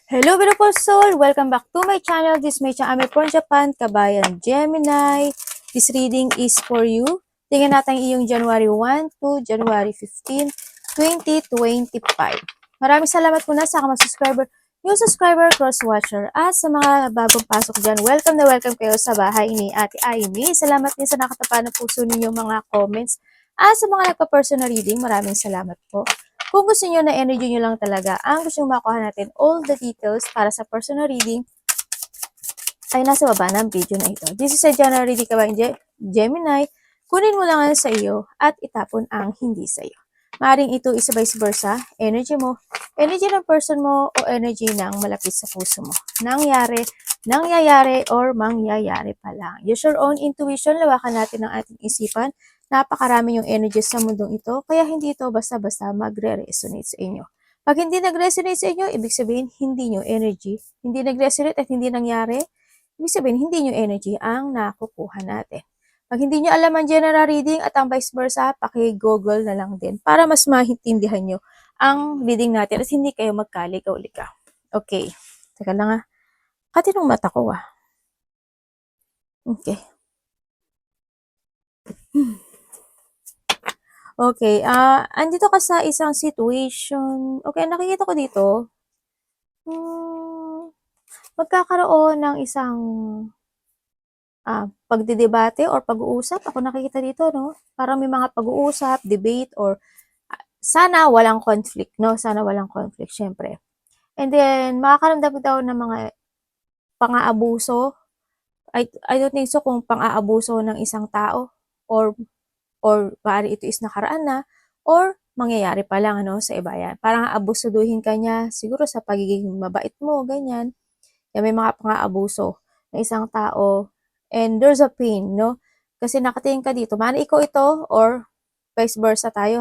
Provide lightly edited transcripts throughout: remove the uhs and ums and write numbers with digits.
Hello beautiful soul! Welcome back to my channel. This is my channel from Japan, Kabayan Gemini. This reading is for you. Tingnan natin iyong January 1 to January 15, 2025. Maraming salamat muna sa mga subscriber, new subscriber, cross-watcher, at sa mga bagong pasok dyan. Welcome na welcome kayo sa bahay ni Ate Amy. Salamat din sa nakatapa ng puso ninyong mga comments. At sa mga nagpa-personal reading, maraming salamat po. Kung gusto niyo na energy niyo lang talaga, ang gusto nyo makuha natin all the details para sa personal reading ay nasa baba ng video na ito. This is a general reading kabayan Gemini. Kunin mo lang ang sa iyo at itapon ang hindi sa iyo. Maaring ito is vice versa, energy mo, energy ng person mo, o energy ng malapit sa puso mo. Nangyayari, or mangyayari pa lang. Use your own intuition, lawakan natin ang ating isipan. Napakarami yung energy sa mundong ito, kaya hindi ito basta-basta magre-resonate sa inyo. Pag hindi nag-resonate sa inyo, ibig sabihin hindi nyo energy. Hindi nag-resonate at hindi nangyari, ibig sabihin hindi nyo energy ang nakukuha natin. Pag hindi nyo alam ang general reading at ang vice versa, paki-google na lang din para mas maintindihan nyo ang reading natin at hindi kayo magkaligaw-ligaw. Okay. Teka lang Katinong mata ko Okay. Okay, andito ka sa isang situation. Okay, nakikita ko dito. Magkakaroon ng isang pagdidebate or pag-uusap. Ako nakikita dito, no? Parang may mga pag-uusap, debate, or sana walang conflict, no? Sana walang conflict, syempre. And then, makakaramdam daw ng mga pang-aabuso. I don't think so kung pang-aabuso ng isang tao or maaari ito is nakaraan na, or mangyayari pa lang sa iba yan. Parang aabusuduhin ka niya, siguro sa pagiging mabait mo, ganyan. Yan, may mga pang-aabuso ng isang tao, and there's a pain, no? Kasi nakatingin ka dito, maaaring ikaw ito, or vice versa tayo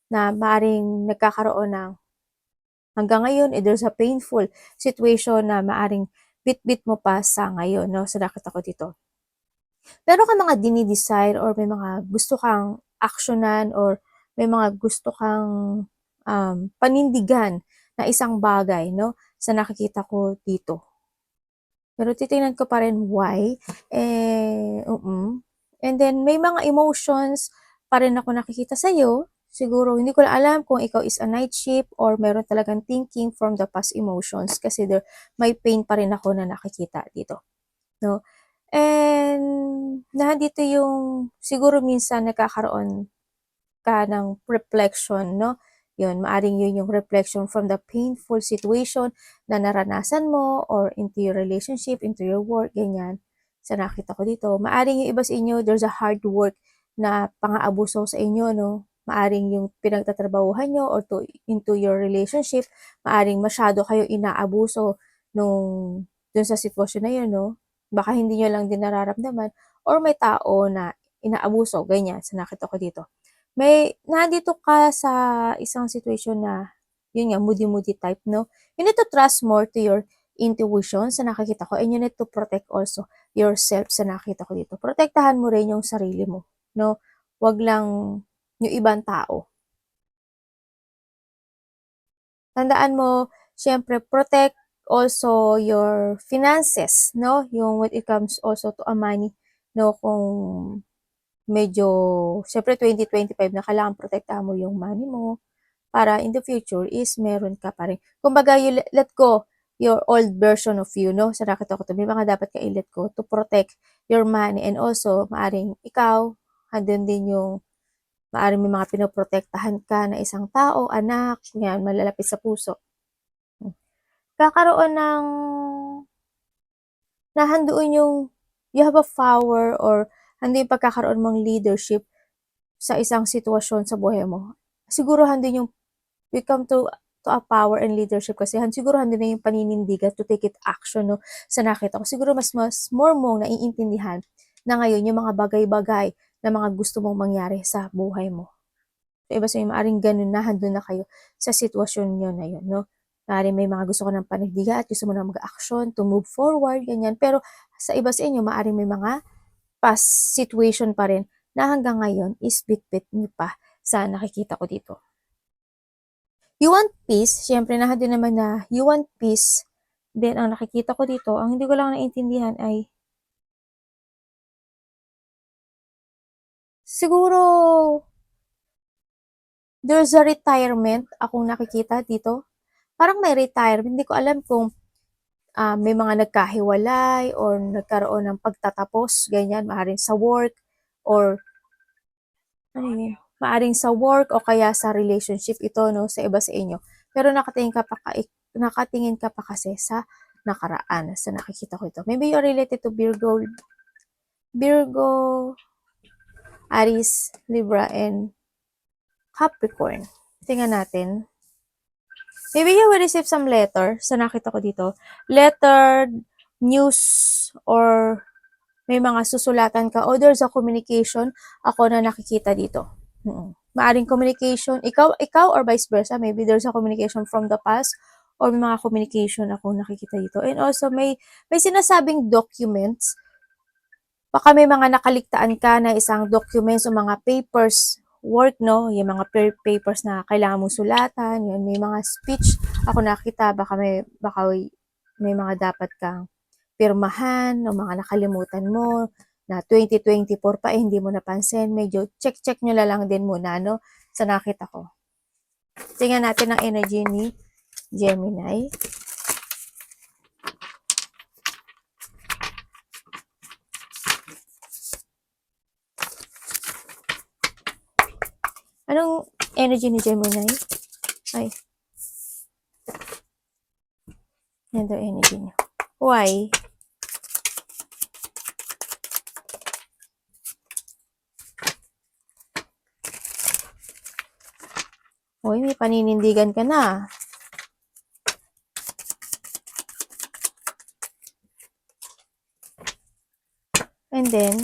na maaaring nagkakaroon ng, hanggang ngayon, there's a painful situation na maaaring bit-bit mo pa sa ngayon, no? So, nakita ko dito. Meron kang mga dinidesire or may mga gusto kang aksyonan or may mga gusto kang panindigan na isang bagay, no? Sa nakikita ko dito. Pero titingnan ko pa rin why. And then, may mga emotions pa rin ako nakikita sa'yo. Siguro, hindi ko lang alam kung ikaw is a night shift or meron talagang thinking from the past emotions kasi may pain pa rin ako na nakikita dito. No? And nandito yung siguro minsan nagkakaroon ka ng reflection, no? Yun, maaring yun yung reflection from the painful situation na naranasan mo or into your relationship, into your work, ganyan. Sa nakita ko dito, maaring yung iba sa inyo, there's a hard work na pang-aabuso sa inyo, no? Maaring yung pinagtatrabahuhan nyo or into your relationship, maaring masyado kayo inaabuso dun sa sitwasyon na yun, no? Baka hindi nyo lang din nararamdaman or may tao na inaabuso, ganyan, sa nakita ko dito. Nandito ka sa isang situation na, yun nga, moody-moody type, no? You need to trust more to your intuition sa nakikita ko, and you need to protect also yourself sa nakikita ko dito. Protektahan mo rin yung sarili mo, no? Wag lang yung ibang tao. Tandaan mo, syempre, protect also your finances, no? Yung when it comes also to a money, no? Kung medyo, syempre 2025 na kailangan protektahan mo yung money mo para in the future is meron ka pa rin. Kumbaga, you let go your old version of you, no? Sa nakita ko to, may mga dapat ka i-let go to protect your money, and also, maaring ikaw, andun din yung, maaring may mga pinoprotektahan ka na isang tao, anak, yan, malalapit sa puso. Kakaroon ng, nahandoon yung, you have a power or hando yung pagkakaroon mong leadership sa isang sitwasyon sa buhay mo. Siguro hando yung we come to a power and leadership kasi siguro hando na yung paninindigan to take it action, no, sa nakita ko. Siguro mas more mong naiintindihan na ngayon yung mga bagay-bagay na mga gusto mong mangyari sa buhay mo. So, iba sa'yo, maaring ganun na, hando na kayo sa sitwasyon nyo na yun, no? Maaring may mga gusto ko ng panindigan at gusto mo na mag-action to move forward, ganyan. Pero sa iba sa inyo, maaring may mga past situation pa rin na hanggang ngayon is bit-bit nyo pa sa nakikita ko dito. You want peace, siyempre din naman na you want peace. Then, ang nakikita ko dito, ang hindi ko lang naintindihan ay, siguro, there's a retirement akong nakikita dito. Parang may retirement, hindi ko alam kung may mga nagkahiwalay or nagkaroon ng pagtatapos, ganyan, maaaring sa work or ano yun, maaring sa work o kaya sa relationship ito, no, sa iba sa inyo. Pero nakatingin ka pa kasi sa nakaraan, sa nakikita ko ito. Maybe you're related to Virgo, Aries, Libra, and Capricorn. Tingnan natin. Maybe you will receive some letter sa nakita ko dito. Letter, news, or may mga susulatan ka o there's a communication ako na nakikita dito. Maaring communication, ikaw or vice versa, maybe there's a communication from the past or may mga communication ako nakikita dito. And also may sinasabing documents. Baka may mga nakaligtaan ka na isang documents o mga papers work, no? Yung mga papers na kailangan mong sulatan, yun, may mga speech ako nakita, baka may mga dapat kang pirmahan o mga nakalimutan mo na 2024 pa hindi mo napansin. Medyo check nyo na lang din muna, no? Sa nakita ko. Tingnan natin ang energy ni Gemini. Anong energy ni Gemini? Ay. Yan daw energy niya. Why? Uy, may paninindigan ka na. And then,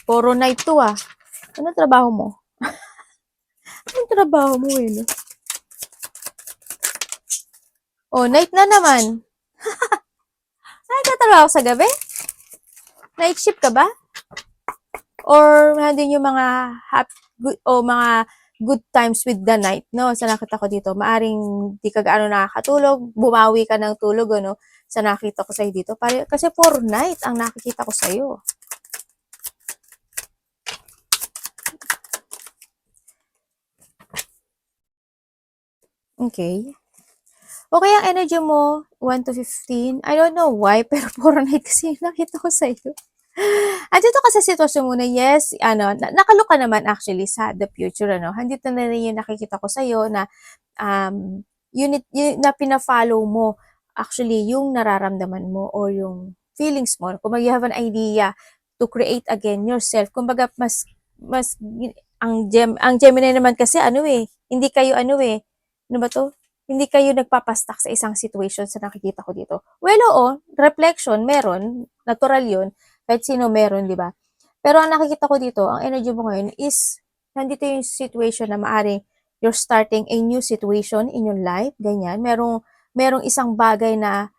puro night to ah. Ano trabaho mo? Anong trabaho mo no? Oh, night na naman. Nagtatrabaho sa gabi? Night shift ka ba? Or din yung mga mga good times with the night, no? Sa nakita ko dito, maaring di ka gaano nakakatulog, bumawi ka ng tulog, ano? Sa nakita ko sa'yo dito. Kasi for night ang nakikita ko sa'yo. Okay. Okay, ang energy mo, 1 to 15. I don't know why, pero for night kasi nakita ko sa'yo. Andito ka sa sitwasyon mo na yes, nakalook ka naman actually sa the future, ano. Andito na rin yung nakikita ko sa'yo na unit na pina-follow mo actually yung nararamdaman mo or yung feelings mo. Kung you have an idea to create again yourself, kumbaga mas ang Gemini naman kasi hindi kayo ano ba to? Hindi kayo nagpapastak sa isang situation sa nakikita ko dito. Well, oo, reflection meron, natural 'yun. Kahit sino meron, di ba? Pero ang nakikita ko dito, ang energy mo ngayon is, nandito yung situation na maaring you're starting a new situation in your life, ganyan. Merong isang bagay na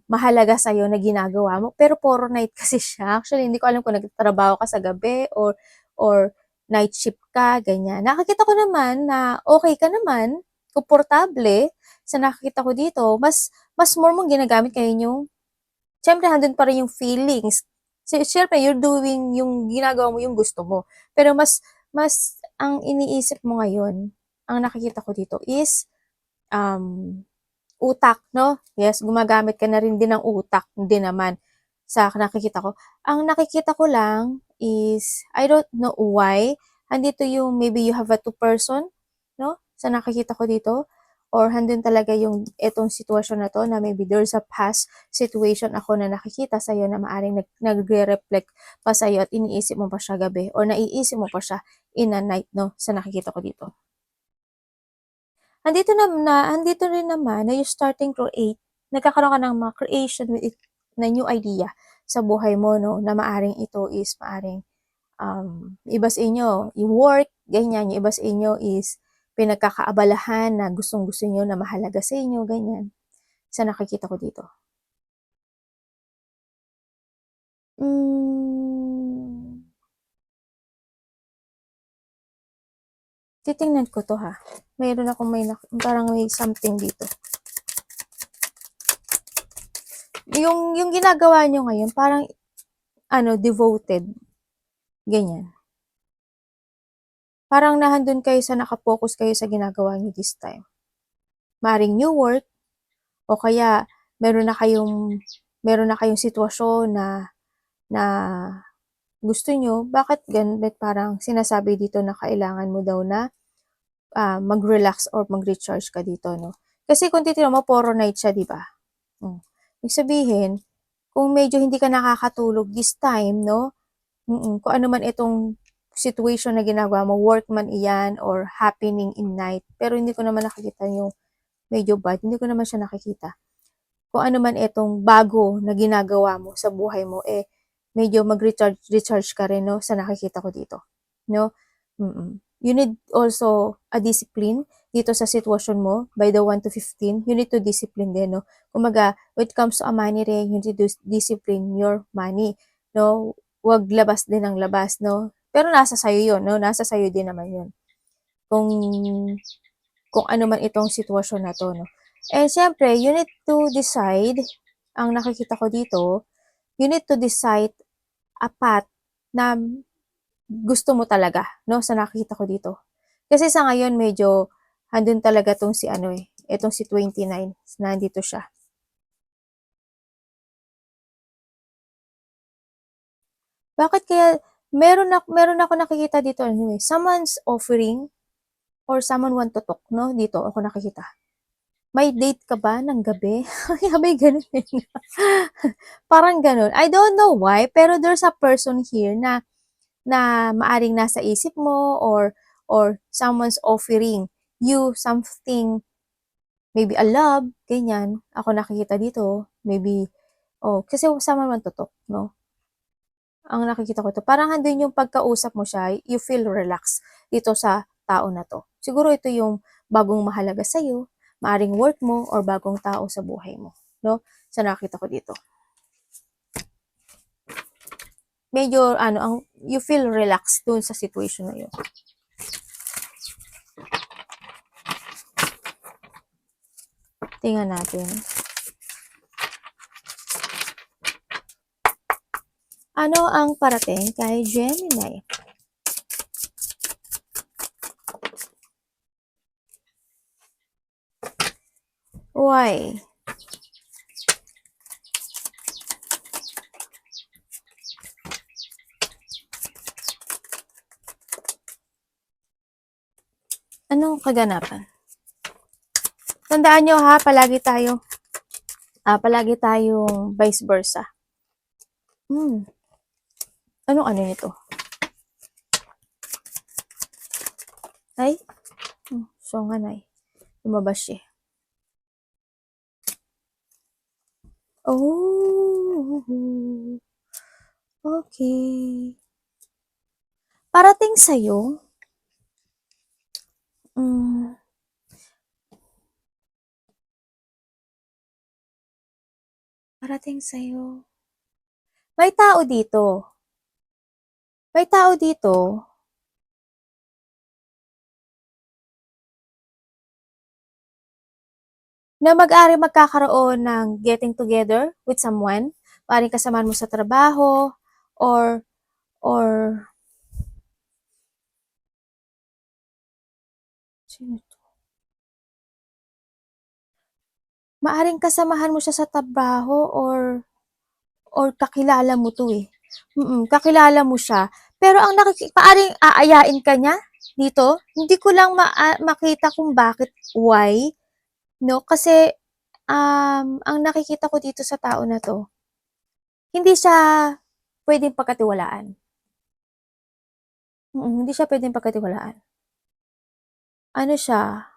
mahalaga sa'yo na ginagawa mo, pero puro night kasi siya. Actually, hindi ko alam kung nagtatrabaho ka sa gabi or night shift ka, ganyan. Nakikita ko naman na okay ka naman, komportable, sa nakikita ko dito, mas more mong ginagamit kayo yung siyempre andun pa rin yung feelings. Siyempre you're doing yung ginagawa mo yung gusto mo. Pero mas ang iniisip mo ngayon, ang nakikita ko dito is um, utak, no? Yes, gumagamit ka na rin din ng utak din naman sa nakikita ko. Ang nakikita ko lang is, I don't know why, andito yung maybe you have a two-person, no? Sa nakikita ko dito. Or handun talaga yung etong sitwasyon na to na maybe there's a past situation ako na nakikita sa'yo na maaring nagre-reflect pa sa'yo at iniisip mo pa siya gabi or naiisip mo pa siya in a night, no? Sa nakikita ko dito. Andito rin naman na you starting create, nagkakaroon ka ng mga creation with it, na new idea sa buhay mo, no? Na maaring ito is maaring iba sa inyo, yung work, ganyan, yung iba sa inyo is pinagkakaabalahan na gustong-gusto niyo na mahalaga sa inyo, ganyan. Sa nakikita ko dito. Hmm. Titingnan ko to ha. Mayroon akong parang may something dito. Yung ginagawa nyo ngayon, parang, devoted. Ganyan. Parang nahandun kayo sa nakapokus kayo sa ginagawa nyo this time. Maring new work, o kaya meron na kayong sitwasyon na gusto nyo, bakit ganun? Parang sinasabi dito na kailangan mo daw na mag-relax or mag-recharge ka dito, no? Kasi kung titignan mo, puro night siya, di ba? Ibig sabihin, kung medyo hindi ka nakakatulog this time, no? Kung ano man itong situation na ginagawa mo, work man iyan or happening in night, pero hindi ko naman nakikita yung medyo bad, hindi ko naman siya nakikita. Kung ano man itong bago na ginagawa mo sa buhay mo, medyo recharge ka rin, no? Sa nakikita ko dito, no? You need also a discipline dito sa sitwasyon mo, by the 1 to 15, you need to discipline din, no? Kumaga, when it comes to a money ring, you need to discipline your money, no? Huwag labas din ng labas, no? Pero nasa sayo yun, no? Nasa sayo din naman yun. Kung ano man itong sitwasyon na to, no? And syempre, you need to decide, ang nakikita ko dito, you need to decide a path na gusto mo talaga, no? Sa nakikita ko dito. Kasi sa ngayon, medyo handun talaga tong itong si 29, nandito siya. Bakit kaya, meron ako nakikita dito, someone's offering, or someone want to talk, no? Dito ako nakikita. May date ka ba ng gabi? May ganun eh. Parang ganun. I don't know why, pero there's a person here na maaring nasa isip mo, or someone's offering you something, maybe a love, ganyan. Ako nakikita dito, maybe, kasi someone want to talk, no? Ang nakikita ko to, parang handun yung pagkausap mo siya, you feel relaxed dito sa tao na to. Siguro ito yung bagong mahalaga sa'yo, maaring work mo, or bagong tao sa buhay mo, no? Sa nakita ko dito. Medyo, you feel relaxed dun sa situation na yun. Tingnan natin. Ano ang parating kay Gemini? Why? Anong kaganapan? Tandaan nyo ha, palagi tayong vice versa. Anong nito? Ay? So nga na lumabas siya. Oh. Okay. Parating sa'yo, parating sa'yo, may tao dito. Na mag-ari magkakaroon ng getting together with someone, maaaring kasamahan mo sa trabaho, or sino to? Maaring kasamahan mo siya sa trabaho, or kakilala mo to eh. Kakilala mo siya. Pero ang maaring aayain ka niya dito. Hindi ko lang makita kung bakit, why, no? Kasi ang nakikita ko dito sa tao na to, hindi siya pwedeng pagkatiwalaan. Hindi siya pwedeng pagkatiwalaan. Ano siya?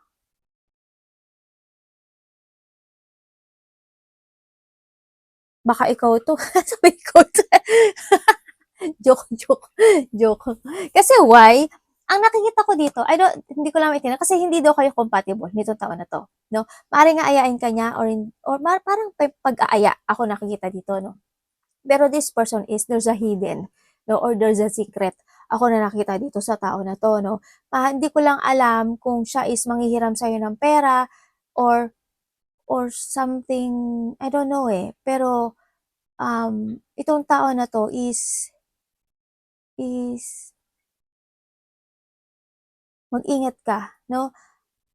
Baka ikaw to. Sabi ko, joke. Kasi why? Ang nakikita ko dito, hindi ko lang maintindihan, kasi hindi daw kayo compatible nitong taon na to, no? Maaaring aayain ka niya, or parang pag-aaya ako nakikita dito, no? Pero this person there's a hidden, no? Or there's a secret ako na nakita dito sa tao na 'to 'no. Hindi ko lang alam kung siya is manghihiram sa'yo ng pera or something, I don't know, pero, itong tao na 'to is mag-ingat ka 'no.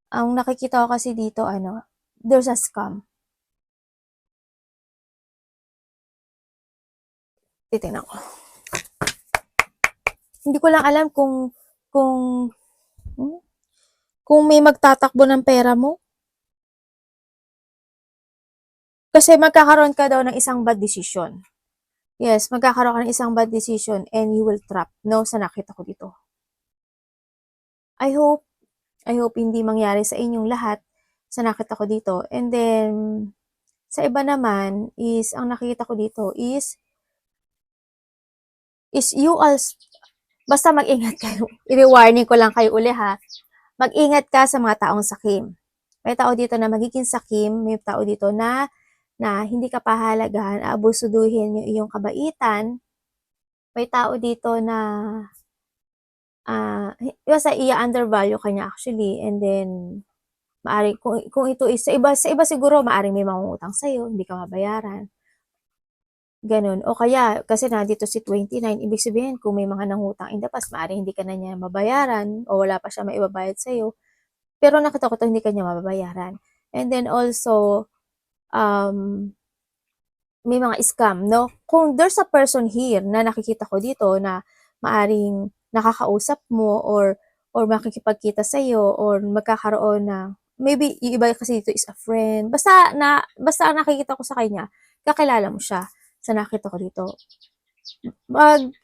Ang nakikita ko kasi dito ano, there's a scam. Titingnan ko. Hindi ko lang alam kung hmm, kung may magtatakbo ng pera mo. Kasi magkakaroon ka daw ng isang bad decision. Yes, magkakaroon ka ng isang bad decision and you will trap 'no, sa nakita ko dito. I hope I hope hindi mangyari sa inyong lahat sa nakita ko dito. And then, sa iba naman is, ang nakita ko dito is you als basta mag-ingat kayo. I-warning ko lang kayo uli ha. Mag-ingat ka sa mga taong sakim. May tao dito na magiging sakim, may tao dito na hindi ka pahalagahan, aabusuduhin yung iyong kabaitan. May tao dito na basta i-undervalue ka niya actually, and then maaring kung ito is sa iba siguro maaring may mangungutang sa'yo, hindi ka mabayaran, gano'n. O kaya kasi nandito si 29, ibig sabihin kung may mga nangutang in the past, maaring hindi ka na niya mabayaran o wala pa siya maibabayad sa'yo, pero nakita ko 'to hindi ka niya mababayaran. And then also, um, may mga scam 'no. Kung there's a person here na nakikita ko dito na maaring nakakausap mo or makikipagkita sa'yo or magkakaroon ng maybe yung iba kasi dito is a friend, basta ang nakikita ko sa kanya kakilala mo siya sa nakita ko dito.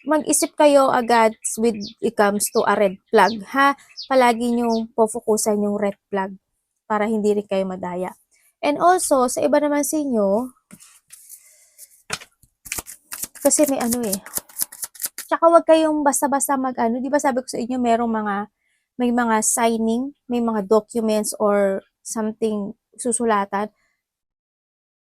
Mag-isip kayo agad with it comes to a red flag ha. Palagi niyong po-fokusan yung red flag para hindi rin kayo madaya. And also, sa iba naman sa inyo, kasi may ano tsaka wag kayong basta-basta mag-ano, di ba sabi ko sa inyo may mga signing, may mga documents or something susulatan.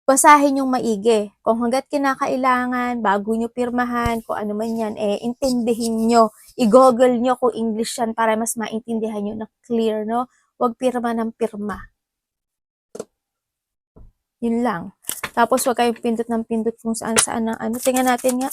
Basahin yung maigi. Kung hangga't kinakailangan, bago nyo pirmahan, kung ano man yan, intindihin nyo. I-google nyo kung English yan para mas maintindihan nyo na clear, no? Huwag pirma ng pirma. Yun lang. Tapos huwag kayong pindot ng pindot kung saan-saan ng ano. Tingnan natin nga.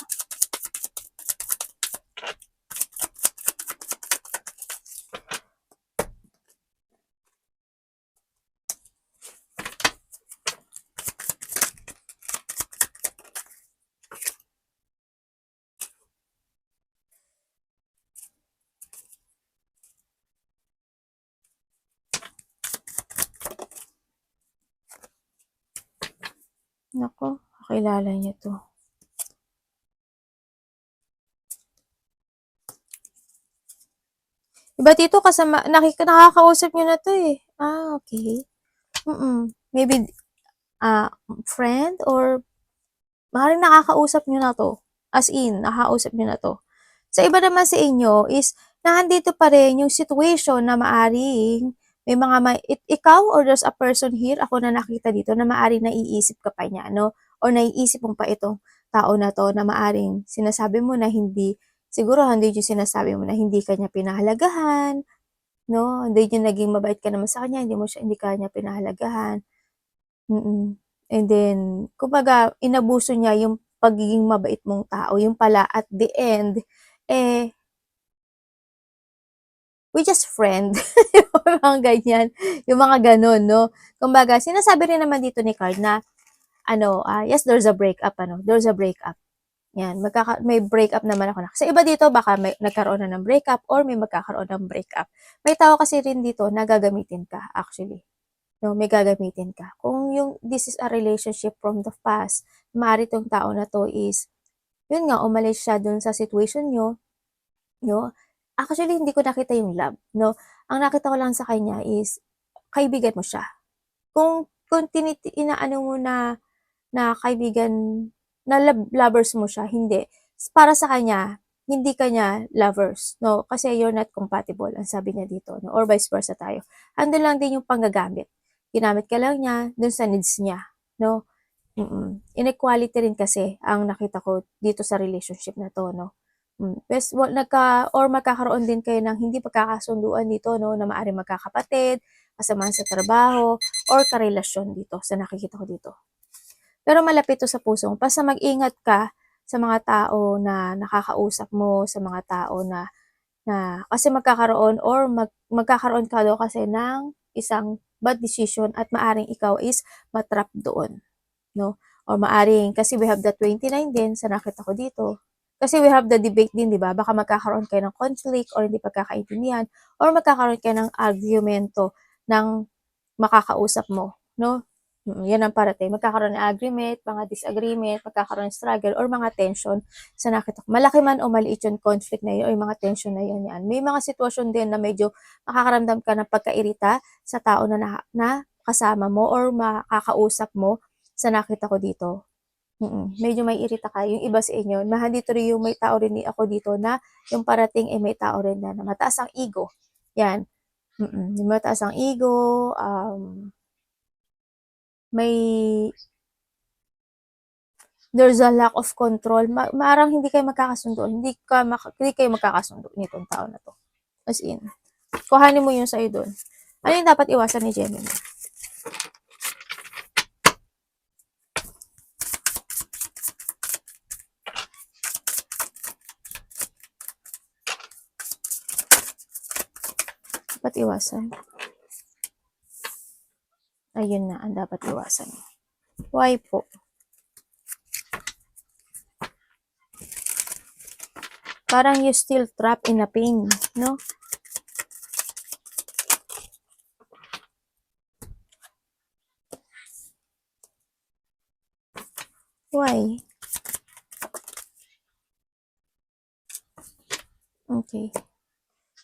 Nako, kakilala niyo to. Iba dito kasama, nakakausap niyo na to okay. Maybe, friend or maaaring nakakausap niyo na to. As in, nakakausap niyo na to. Sa iba naman sa inyo is, nandito pa rin yung situation na maaring may mga ikaw or there's a person here, ako na nakita dito, na maaring naiisip ka pa niya, no? Or naiisip mo pa itong tao na to na maaring sinasabi mo na siguro hindi yung sinasabi mo na hindi ka niya pinahalagahan, no? Hindi yung naging mabait ka naman sa kanya, hindi ka niya pinahalagahan. And then, kumbaga, inabuso niya yung pagiging mabait mong tao. Yung pala, at the end, we just friend. Yung mga ganyan. Yung mga ganun, no? Kumbaga, sinasabi rin naman dito ni Card na, yes, there's a breakup, there's a breakup. Yan, may breakup naman ako na. Sa iba dito, baka may nagkaroon na ng breakup or may magkakaroon ng breakup. May tao kasi rin dito na gagamitin ka, actually. No, may gagamitin ka. Kung this is a relationship from the past, maaari tong tao na to is, yun nga, umalis siya dun sa situation nyo, no? Actually, hindi ko nakita yung love, no? Ang nakita ko lang sa kanya is, kaibigan mo siya. Kung inaano mo na kaibigan, na lovers mo siya, hindi. Para sa kanya, hindi ka niya lovers, no? Kasi you're not compatible, ang sabi niya dito, no? Or vice versa tayo. Andun lang din yung panggagamit. Ginamit ka lang niya dun sa needs niya, no? Inequality rin kasi ang nakita ko dito sa relationship na to, no? Or magkakaroon din kayo ng hindi pagkakasunduan dito, no, na maaaring magkakapatid, kasamaan sa trabaho, or karelasyon dito sa nakikita ko dito. Pero malapit to sa puso mo. Basta mag-ingat ka sa mga tao na nakakausap mo, sa mga tao na kasi magkakaroon ka daw kasi ng isang bad decision at maaring ikaw is matrap doon, no? Or maaring, kasi we have the 29 din sa nakita ko dito. Kasi we have the debate din, di ba? Baka magkakaroon kayo ng conflict or hindi pagkakaintindihan or magkakaroon kayo ng argumento ng makakausap mo, no? Yan ang parating. Magkakaroon ng agreement, mga disagreement, magkakaroon ng struggle, or mga tension sa nakita ko. Malaki man o maliit yung conflict na yun, o yung mga tension na yun, yan. May mga sitwasyon din na medyo makakaramdam ka ng pagkairita sa tao na kasama mo or makakausap mo sa nakita ko dito. Medyo may irita ka. Yung iba sa inyo, dito rin yung may tao rin ako dito na yung parating may tao rin na mataas ang ego. Yan. Yung mataas ang ego, there's a lack of control. Marang hindi kayo magkakasundo. Hindi kayo magkakasundo nitong tao na to. As in, kuhanin mo yung sa'yo doon. Ano yung dapat iwasan ni Gemini? Dapat iwasan. Ayun na, ang dapat iwasan. Why po? Parang you still trapped in a pain, no? Why? Okay.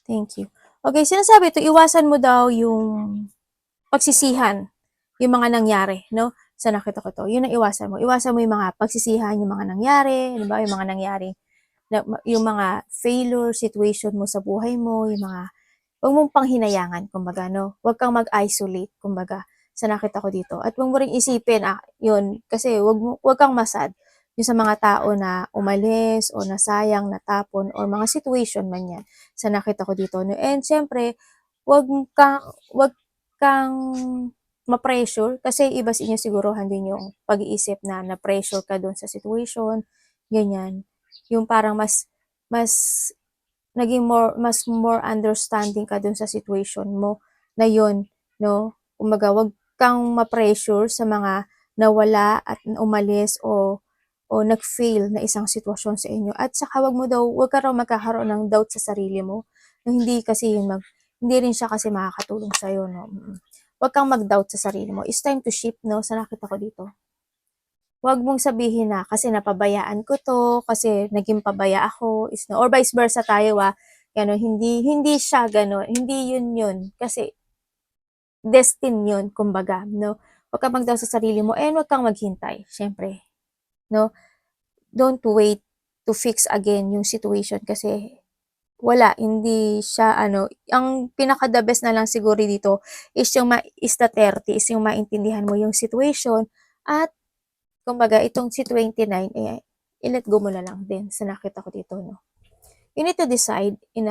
Thank you. Okay, sinasabi ito, iwasan mo daw yung pagsisihan, yung mga nangyari, no? Sa nakita ko to. Yun ang iwasan mo. Iwasan mo yung mga pagsisihan, yung mga nangyari, di ba? Yung mga nangyari, yung mga failure situation mo sa buhay mo, yung mga, huwag mong panghinayangan, kumbaga, no? Huwag kang mag-isolate, kumbaga, sa nakita ko dito. At huwag mo rin isipin, yun, kasi huwag kang masad yung sa mga tao na umalis o nasayang, natapon, or mga situation man yan sa nakita ko dito. No? And syempre, huwag kang ma-pressure kasi iba sa inyo siguruhan din yung pag-iisip na na-pressure ka doon sa situation, ganyan. Yung parang mas more understanding ka dun sa situation mo na yun, no? Kumbaga, wag kang ma-pressure sa mga nawala at umalis o nag-fail na isang sitwasyon sa inyo. At saka wag ka raw magkakaroon ng doubt sa sarili mo. Na hindi rin siya kasi makakatulong sa iyo, no? Wag kang mag-doubt sa sarili mo. It's time to shift, no? Sa nakita ko dito. Wag mong sabihin na kasi napabayaan ko to, kasi naging pabaya ako, or vice versa tayo hindi siya gano'n, hindi yun, kasi destined yun, kumbaga, no? Wag kang mag-down sa sarili mo, and wag kang maghintay, syempre, no? Don't wait to fix again yung situation kasi hindi siya ang pinaka-the best na lang siguro dito is the 30, is yung maintindihan mo yung situation at kumbaga itong si 29, i-let go mo na lang din sa nakita ko dito, no? You need to decide in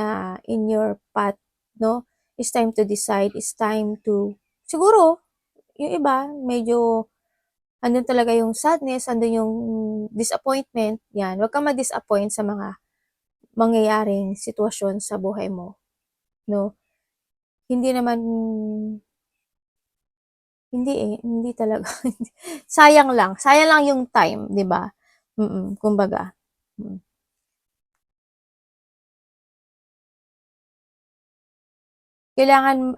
your path, no? It's time to decide, it's time to, siguro, yung iba, medyo, andun talaga yung sadness, andun yung disappointment, yan. Huwag kang ma-disappoint sa mga mangyayaring sitwasyon sa buhay mo, no? Hindi naman, hindi talaga. Sayang lang yung time, di ba? Kumbaga. Kailangan,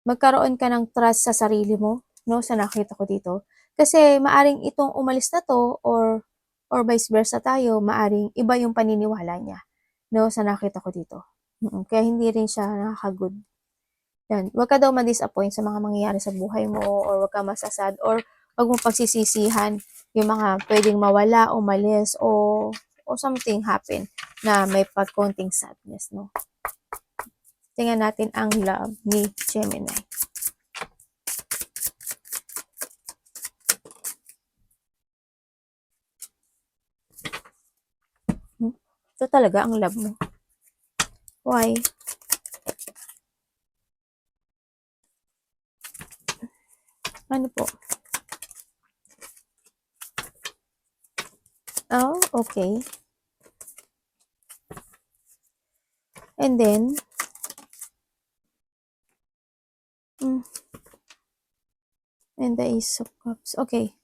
magkaroon ka ng trust sa sarili mo, no? Sa nakita ko dito. Kasi maaring itong umalis na to or vice versa tayo, maaring iba yung paniniwala niya, no? Sa nakita ko dito. Kaya hindi rin siya nakaka-good. Yan. Huwag ka daw ma-disappoint sa mga mangyayari sa buhay mo or huwag ka masasad or huwag mong pagsisisihan yung mga pwedeng mawala, umalis o something happen na may pagkonting sadness, no? Tingnan natin ang love ni Gemini. ito talaga ang love mo. Why? Ano po? Oh, okay. And then, and the Ace of Cups. Okay.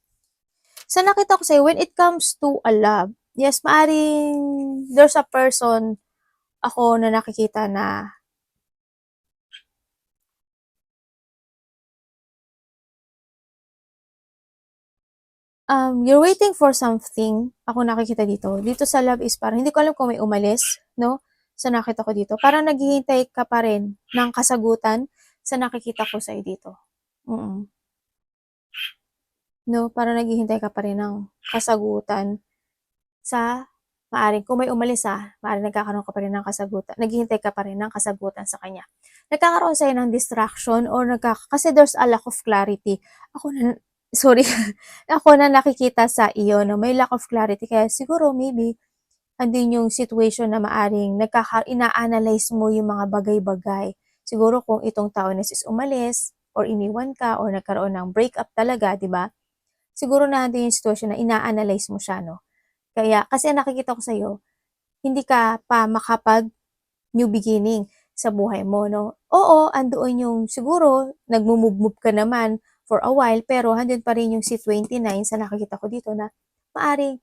So, nakita ko sa'yo, when it comes to a love, yes, maaring there's a person ako na nakikita na you're waiting for something. Ako nakikita dito. Dito sa love is parang, hindi ko alam kung may umalis, no? Sa nakita ko dito. Parang naghihintay ka pa rin ng kasagutan sa nakikita ko sa'yo dito. No? Parang naghihintay ka pa rin ng kasagutan sa maaring kung may umalis maaring nagkakaroon ka pa rin ng kasagutan. Naghihintay ka pa rin ng kasagutan sa kanya. Nagkakaroon sa'yo ng distraction or kasi there's a lack of clarity. Sorry, ako na nakikita sa iyo, no, may lack of clarity. Kaya siguro maybe andun yung situation na maaring ina-analyze mo yung mga bagay-bagay. Siguro kung itong tao na is umalis or iniwan ka or nagkaroon ng breakup talaga, di ba? Siguro na andun yung situation na ina-analyze mo siya, no? Kaya, kasi nakikita ko sa'yo, hindi ka pa makapag new beginning sa buhay mo, no? Oo, andoon yung siguro, nagmumove-move ka naman for a while, pero andun pa rin yung si 29 sa nakikita ko dito na maaring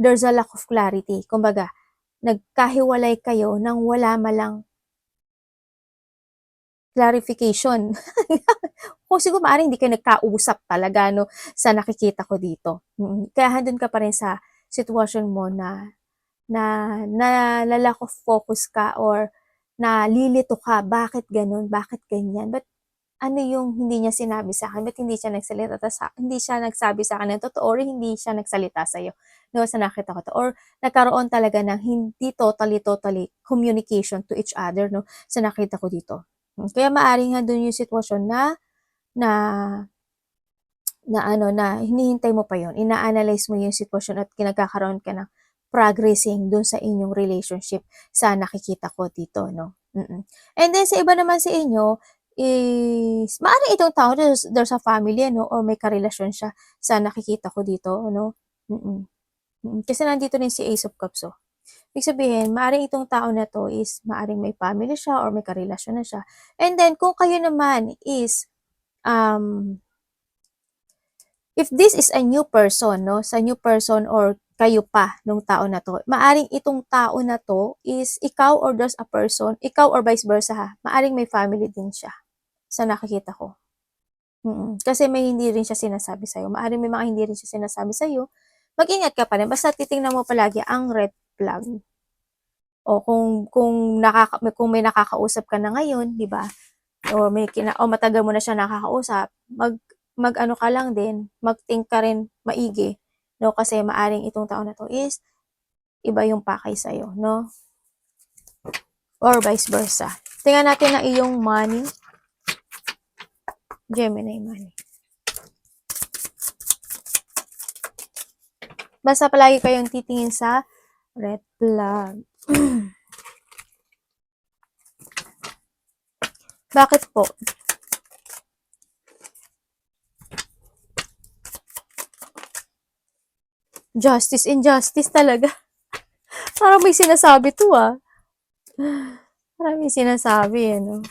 there's a lack of clarity. Kumbaga, nagkahiwalay kayo nang wala malang clarification. Kung siguro maaring hindi kayo nagkausap talaga, no, sa nakikita ko dito. Kaya andun ka pa rin sa sitwasyon mo na lack of focus ka or nalilito ka, bakit ganun, bakit ganyan, ba't ano yung hindi niya sinabi sa akin, ba't hindi siya nagsalita, hindi siya nagsabi sa akin ng totoo or hindi siya nagsalita sa'yo, no, sa nakita ko to, or nagkaroon talaga ng hindi totally communication to each other, no, sa nakita ko dito. Kaya maaring nga doon yung sitwasyon na hinihintay mo pa yon, ina-analyze mo yung sitwasyon at kinagkakaroon ka ng progressing dun sa inyong relationship sa nakikita ko dito, no? And then sa iba naman sa inyo is maaaring itong tao there's a family, no, or may karelasyon siya sa nakikita ko dito, no? Kasi nandito rin si Ace of Cups, oh. Ibig sabihin, maaaring itong tao na to is maaaring may family siya or may karelasyon na siya. And then kung kayo naman is if this is a new person, no, sa new person or kayo pa nung tao na to, maaring itong tao na to is ikaw or there's a person, ikaw or vice versa maaring may family din siya sa nakikita ko. Kasi may hindi rin siya sinasabi sa'yo. Maaring may mga hindi rin siya sinasabi sa'yo. Mag-ingat ka pa rin. Basta titingnan mo palagi ang red flag. O kung may nakakausap ka na ngayon, di ba? O matagal mo na siya nakakausap, mag-ano ka lang din, mag-think ka rin maigi, no? Kasi maaring itong tao na to is iba yung pakay sa'yo, no? Or vice versa. Tingnan natin ang iyong money. Gemini money. Basta palagi kayong titingin sa red flag. Bakit po? Justice, injustice talaga. Parang may sinasabi to, Parang may sinasabi, no?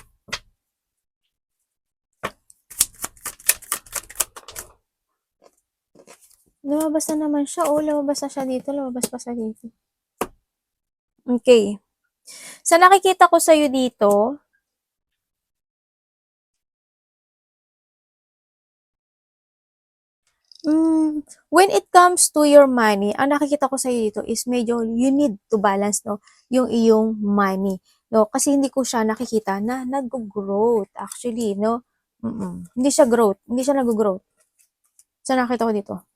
Lumabas na naman siya. Lumabas na siya dito. Lumabas pa siya dito. Okay. Sa nakikita ko sa'yo dito, when it comes to your money, ang nakikita ko sa'yo dito is medyo you need to balance, no, yung iyong money, no, kasi hindi ko siya nakikita na nag-growth actually, no. Hindi siya nag-growth. Sa nakita ko dito.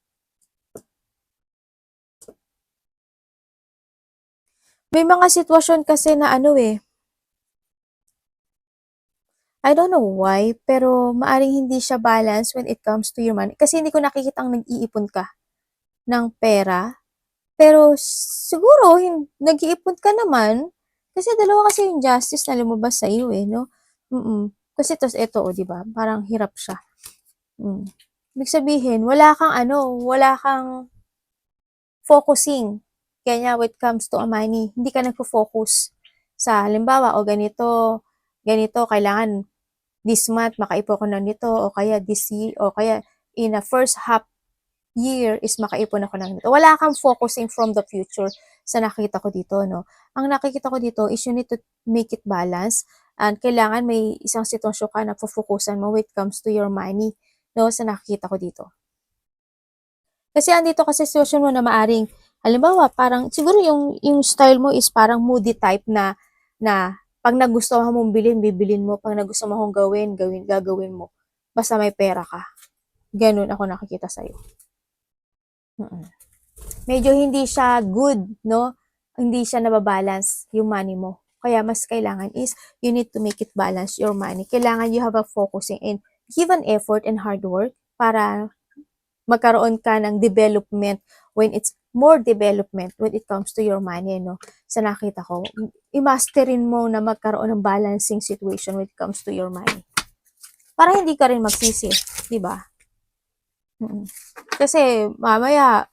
May mga sitwasyon kasi na I don't know why, pero maaring hindi siya balance when it comes to your money. Kasi hindi ko nakikitang nag-iipon ka ng pera Pero siguro nag-iipon ka naman, kasi dalawa kasi yung justice na lumabas sa'yo eh, no? Kasi tos eto, oh, di ba? Parang hirap siya. Ibig sabihin, wala kang focusing. Kanya when it comes to money, hindi ka nagfo-focus sa halimbawa, o ganito, kailangan this month makaipon ako ng nito, o kaya this year, o kaya in a first half year is makaipon ako ng nito. Wala kang focusing from the future sa nakita ko dito, no? Ang nakikita ko dito is you need to make it balance, and kailangan may isang sitwasyon ka na focusan mo when it comes to your money, no? Sa nakikita ko dito. Kasi andito kasi sitwasyon mo na maaring, halimbawa, parang, siguro yung style mo is parang moody type na pag nagustuhan mong bilhin, bibilin mo. Pag nagustuhan mong gagawin mo. Basta may pera ka. Ganun ako nakikita sa'yo. Medyo hindi siya good, no? Hindi siya nababalance yung money mo. Kaya mas kailangan is, you need to make it balance your money. Kailangan you have a focusing and give an effort and hard work para magkaroon ka ng development when it's more development when it comes to your money, no? Sa nakita ko, i-masterin mo na magkaroon ng balancing situation when it comes to your money. Para hindi ka rin magsisi, di ba? Kasi mamaya,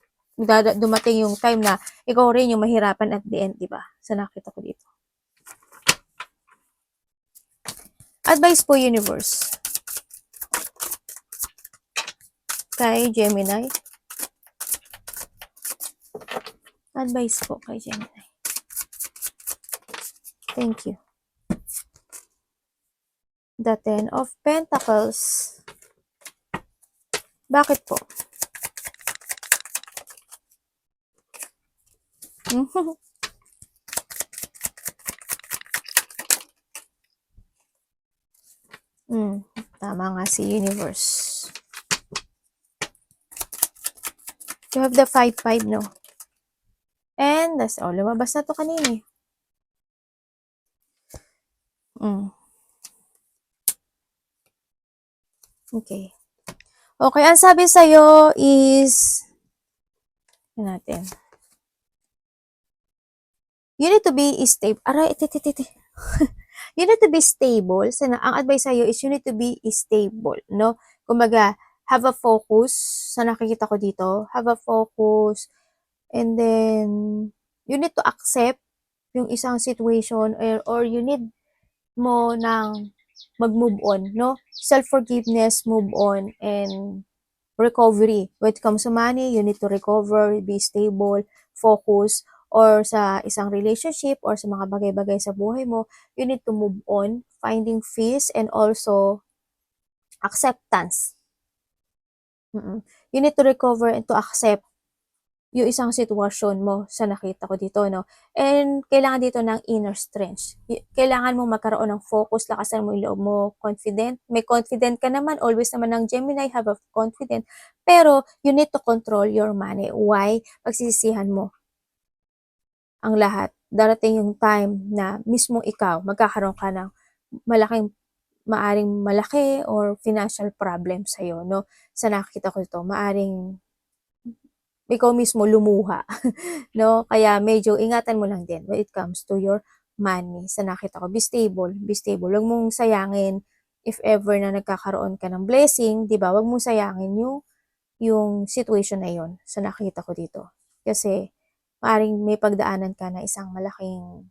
dumating yung time na ikaw rin yung mahirapan at the end, di ba? Sa nakita ko dito. Advice po, universe. Kay Gemini. Advice po kay Gemini. Thank you. The Ten of Pentacles. Bakit po? Tama nga si universe. You have the 5-5, no? And that's all. Lumabas na to kanina. Okay. Okay, ang sabi sa'yo is, natin. You need to be stable. Aray, you need to be stable. Ang advice sa'yo is you need to be stable, no? Kumbaga, have a focus sa nakikita ko dito. Have a focus. And then, you need to accept yung isang situation or you need mo ng mag-move on, no? Self-forgiveness, move on, and recovery. When it comes to money, you need to recover, be stable, focus, or sa isang relationship or sa mga bagay-bagay sa buhay mo, you need to move on, finding peace, and also acceptance. You need to recover and to accept yung isang sitwasyon mo sa nakita ko dito, no? And kailangan dito ng inner strength. Kailangan mo magkaroon ng focus, lakasan mo yung loob mo, confident. May confident ka naman, always naman ng Gemini, have a confident. Pero, you need to control your money. Why? Pagsisisihan mo ang lahat. Darating yung time na mismo ikaw, magkakaroon ka ng maaring malaki or financial problem sa'yo, no? Sa nakita ko dito, maaring ikaw mismo lumuha, no? Kaya medyo ingatan mo lang din when it comes to your money. Sa nakita ko, be stable, be stable. Huwag mong sayangin if ever na nagkakaroon ka ng blessing, di ba? Huwag mong sayangin yung situation na yon sa nakita ko dito. Kasi maaaring may pagdaanan ka na isang malaking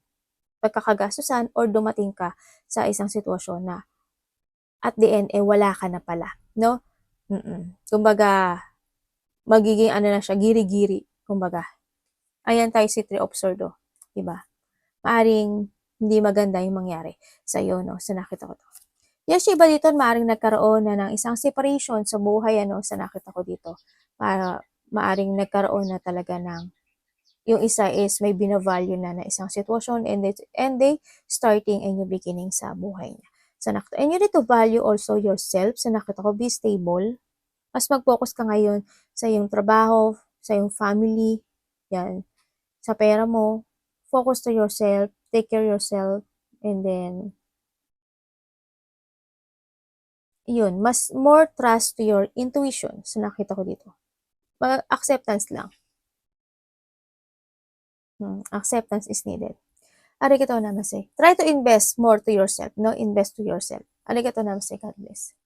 pagkakagastusan or dumating ka sa isang sitwasyon na at the end, wala ka na pala, no? Kumbaga, magiging na siya, giri-giri, kumbaga. Ayan tayo si Three of Swords, diba? Maaring hindi maganda yung mangyari sa iyo, no? Sa nakita ko to. Yes, iba dito, maaring nagkaroon na ng isang separation sa buhay, ano, sa nakita ko dito. Para maaring nagkaroon na talaga ng, yung isa is may binavalue na isang sitwasyon and they starting a new beginning sa buhay niya. Sa nakita. And you need to value also yourself. Sa nakita ko, be stable. Mas mag-focus ka ngayon sa iyong trabaho, sa iyong family, yan, sa pera mo. Focus to yourself, take care yourself, and then, yun, mas more trust to your intuition sa nakita ko dito. Acceptance lang. Acceptance is needed. Arigatou namaste. Try to invest more to yourself, no? Invest to yourself. Arigatou namaste. God bless.